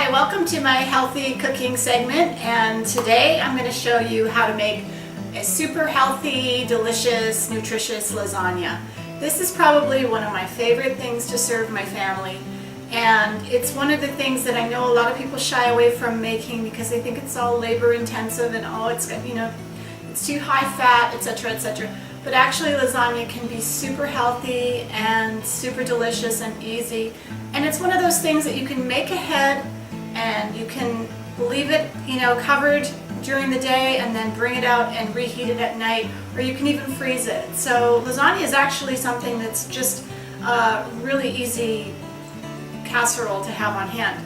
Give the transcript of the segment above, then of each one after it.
Hi, welcome to my healthy cooking segment, and today I'm going to show you how to make a super healthy, delicious, nutritious lasagna. This is probably one of my favorite things to serve my family, and it's one of the things that I know a lot of people shy away from making because they think it's all labor intensive and it's got, it's too high fat, etc., etc. But actually lasagna can be super healthy and super delicious and easy, and it's one of those things that you can make ahead and you can leave it covered during the day and then bring it out and reheat it at night, or you can even freeze it. So lasagna is actually something that's just a really easy casserole to have on hand.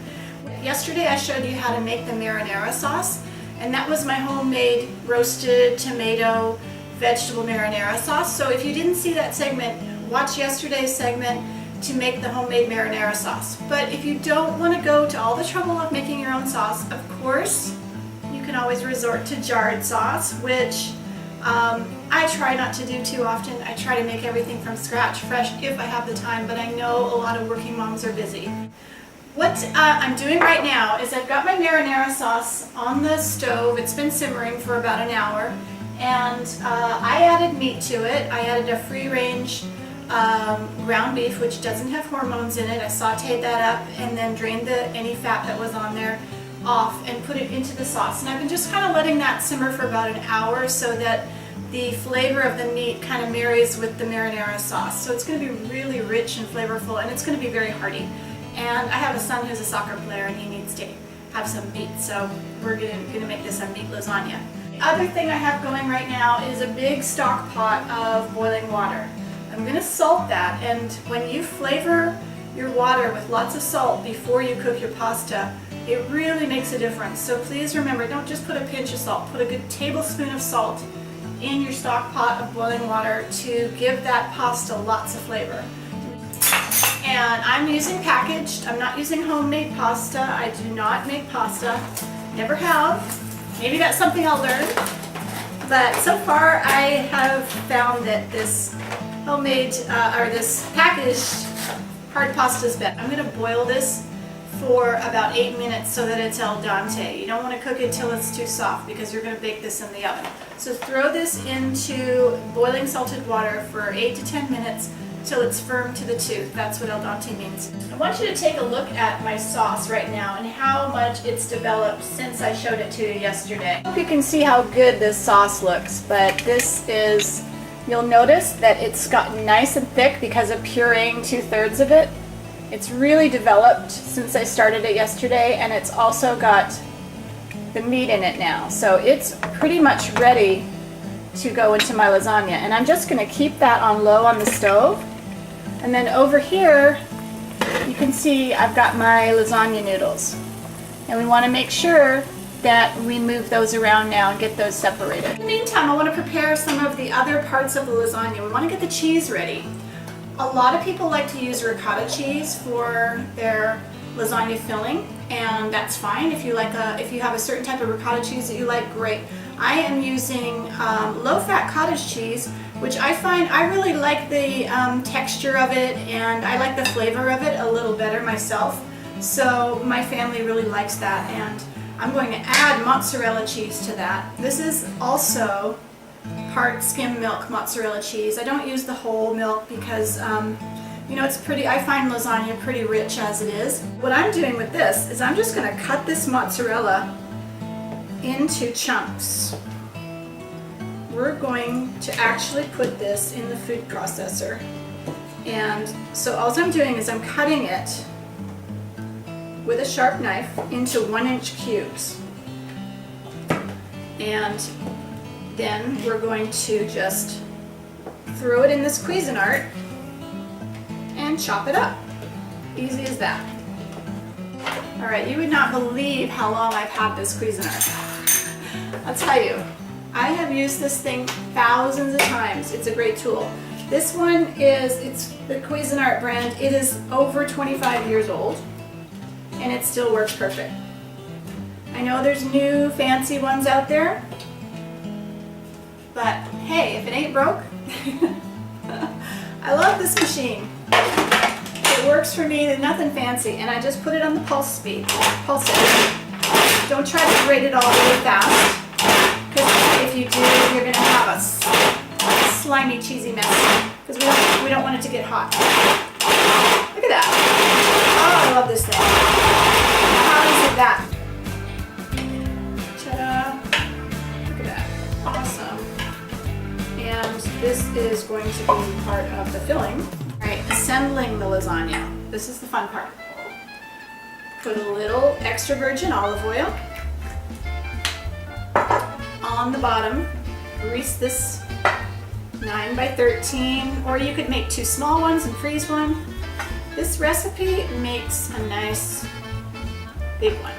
Yesterday I showed you how to make the marinara sauce, and that was my homemade roasted tomato vegetable marinara sauce. So if you didn't see that segment, watch yesterday's segment to make the homemade marinara sauce. But if you don't want to go to all the trouble of making your own sauce, of course, you can always resort to jarred sauce, which I try not to do too often. I try to make everything from scratch, fresh, if I have the time, but I know a lot of working moms are busy. What I'm doing right now is I've got my marinara sauce on the stove. It's been simmering for about an hour, and I added meat to it. I added a free-range ground beef, which doesn't have hormones in it. I sauteed that up and then drained any fat that was on there off and put it into the sauce. And I've been just kind of letting that simmer for about an hour so that the flavor of the meat kind of marries with the marinara sauce. So it's going to be really rich and flavorful, and it's going to be very hearty. And I have a son who's a soccer player and he needs to have some meat, so we're going to make this a meat lasagna. The other thing I have going right now is a big stock pot of boiling water. I'm going to salt that, and when you flavor your water with lots of salt before you cook your pasta, it really makes a difference. So please remember, don't just put a pinch of salt, put a good tablespoon of salt in your stock pot of boiling water to give that pasta lots of flavor. And I'm using packaged, I'm not using homemade pasta. I do not make pasta, never have. Maybe that's something I'll learn. But so far I have found that this homemade, or this packaged hard pasta is better. I'm going to boil this for about 8 minutes so that it's al dente. You don't want to cook it till it's too soft because you're going to bake this in the oven. So throw this into boiling salted water for 8 to 10 minutes till it's firm to the tooth. That's what al dente means. I want you to take a look at my sauce right now and how much it's developed since I showed it to you yesterday. I hope you can see how good this sauce looks, but this is, you'll notice that it's gotten nice and thick because of pureeing 2/3 of it. It's really developed since I started it yesterday, and it's also got the meat in it now. So it's pretty much ready to go into my lasagna. And I'm just going to keep that on low on the stove. And then over here, you can see I've got my lasagna noodles. And we want to make sure that we move those around now and get those separated. In the meantime, I want to prepare some of the other parts of the lasagna. We want to get the cheese ready. A lot of people like to use ricotta cheese for their lasagna filling, and that's fine. If you have a certain type of ricotta cheese that you like, great. I am using low-fat cottage cheese, which I find I really like the texture of it, and I like the flavor of it a little better myself. So my family really likes that, and I'm going to add mozzarella cheese to that. This is also part skim milk mozzarella cheese. I don't use the whole milk because it's pretty, I find lasagna pretty rich as it is. What I'm doing with this is I'm just going to cut this mozzarella into chunks. We're going to actually put this in the food processor. And so all I'm doing is I'm cutting it with a sharp knife into 1-inch cubes. And then we're going to just throw it in this Cuisinart and chop it up. Easy as that. Alright, you would not believe how long I've had this Cuisinart. I'll tell you, I have used this thing thousands of times. It's a great tool. This one it's the Cuisinart brand. It is over 25 years old, and it still works perfect. I know there's new fancy ones out there, but hey, if it ain't broke, I love this machine. It It works for me, nothing fancy, and I just put it on the pulse speed. Pulse it. Don't try to grate it all really fast, because if you do, you're going to have a slimy, cheesy mess, because we don't want it to get hot. Look at that. Oh, I love this thing. How easy is that? Ta-da. Look at that. Awesome. And this is going to be part of the filling. All right, assembling the lasagna. This is the fun part. Put a little extra virgin olive oil on the bottom. Grease this 9 by 13, or you could make 2 small ones and freeze one. This recipe makes a nice big one.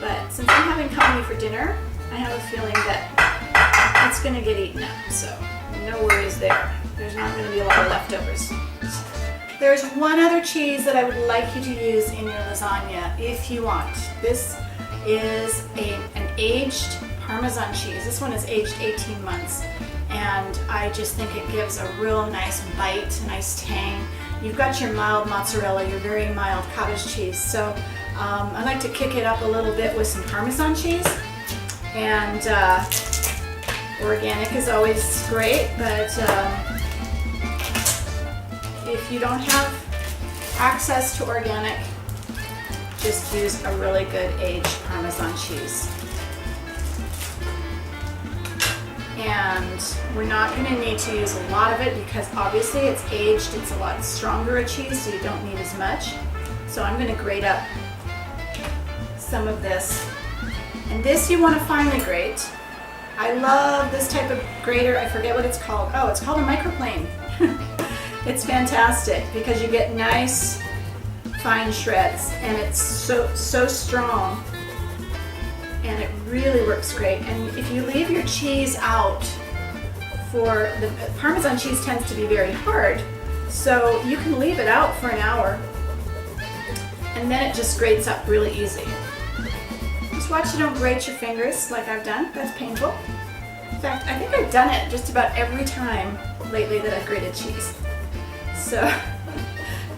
But since I'm having company for dinner, I have a feeling that it's going to get eaten up, so no worries there. There's not going to be a lot of leftovers. There's one other cheese that I would like you to use in your lasagna if you want. This is an aged Parmesan cheese. This one is aged 18 months, and I just think it gives a real nice bite, a nice tang. You've got your mild mozzarella, your very mild cottage cheese, so I like to kick it up a little bit with some Parmesan cheese, and organic is always great, but if you don't have access to organic, just use a really good aged Parmesan cheese. And we're not going to need to use a lot of it because obviously it's aged, it's a lot stronger a cheese, so you don't need as much. So I'm going to grate up some of this. And this you want to finely grate. I love this type of grater. I forget what it's called. Oh, it's called a microplane. It's fantastic because you get nice fine shreds, and it's so strong, and it really works great. And if you leave your cheese out, for the Parmesan cheese tends to be very hard, so you can leave it out for an hour and then it just grates up really easy. Just watch you don't grate your fingers like I've done. That's painful. In fact, I think I've done it just about every time lately that I've grated cheese. So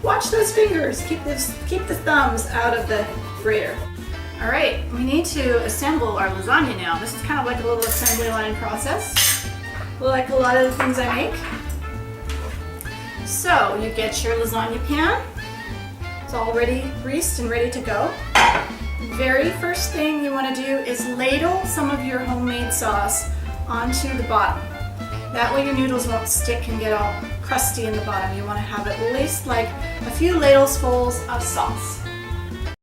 watch those fingers. Keep the thumbs out of the grater. All right, we need to assemble our lasagna now. This is kind of like a little assembly line process, like a lot of the things I make. So you get your lasagna pan. It's already greased and ready to go. Very first thing you want to do is ladle some of your homemade sauce onto the bottom. That way your noodles won't stick and get all crusty in the bottom. You want to have at least like a few ladlesfuls of sauce.